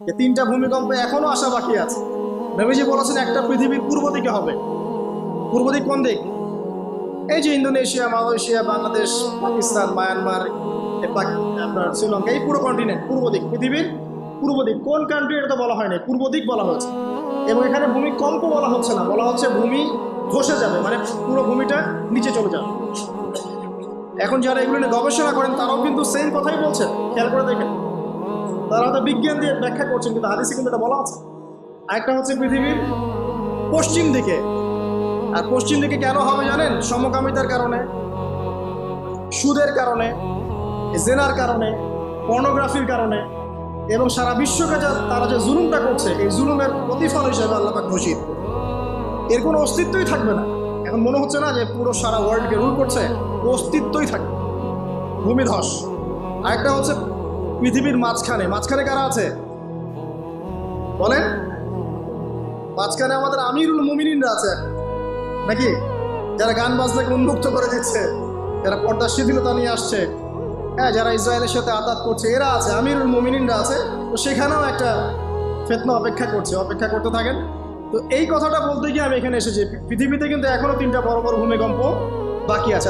যে তিনটা ভূমিকম্প এখনো আসা বাকি আছে। নবীজি বলেছেন একটা পৃথিবীর পূর্ব দিকে হবে। পূর্ব দিক কোন দিক? এই যে Indonesia, Malaysia, Bangladesh, Pakistan, Myanmar, আপনার শ্রীলঙ্কা, এই পুরো কন্টিনেন্ট পূর্ব দিক, পৃথিবীর পূর্ব দিক। কোন কান্ট্রি এটা তো বলা হয়নি, পূর্ব দিক বলা হয়েছে। এবং এখানে ভূমিকম্প বলা হচ্ছে না, বলা হচ্ছে ভূমি ধসে যাবে, মানে পুরো ভূমিটা নিচে চলে যাবে। এখন যারা এগুলো নিয়ে গবেষণা করেন তারাও কিন্তু সেম কথাই বলছেন, খেয়াল করে দেখেন। তারা হয়তো বিজ্ঞান দিয়ে ব্যাখ্যা করছেন, কিন্তু হাদিসে কিন্তু এটা বলা আছে। আরেকটা হচ্ছে পৃথিবীর পশ্চিম দিকে। আর পশ্চিম দিকে কেন হবে জানেন? সমকামিতার কারণে, সুদের কারণে, জেনার কারণে, পর্নোগ্রাফির কারণে, এবং সারা বিশ্বকে তারা যে জুলুমটা করছে, এই জুলুমের প্রতিফল হিসেবে আল্লাহ পাক ঘোষিত। এর কোনো অস্তিত্বই থাকবে না। এখন মনে হচ্ছে না যে পুরো সারা ওয়ার্ল্ডকে রুল করছে, অস্তিত্বই থাকবে। ভূমিধস। আরেকটা হচ্ছে পৃথিবীর মাঝখানে। মাঝখানে কারা আছে বলেন? মাঝখানে আমাদের আমিরুল মুমিনিনরা আছে নাকি? যারা গান বাজনাকে উন্মুক্ত করে দিচ্ছে, যারা পর্দার শিথিলতা নিয়ে আসছে, হ্যাঁ, যারা ইসরায়েলের সাথে আতাত করছে, এরা আছে, আমিরুল মুমিনিনরা আছে। তো সেখানেও একটা ফিতনা অপেক্ষা করছে, অপেক্ষা করতে থাকেন। তো এই কথাটা বলতে গিয়ে আমি এখানে এসেছি, পৃথিবীতে কিন্তু এখনো তিনটা বড় বড় ভূমিকম্প বাকি আছে।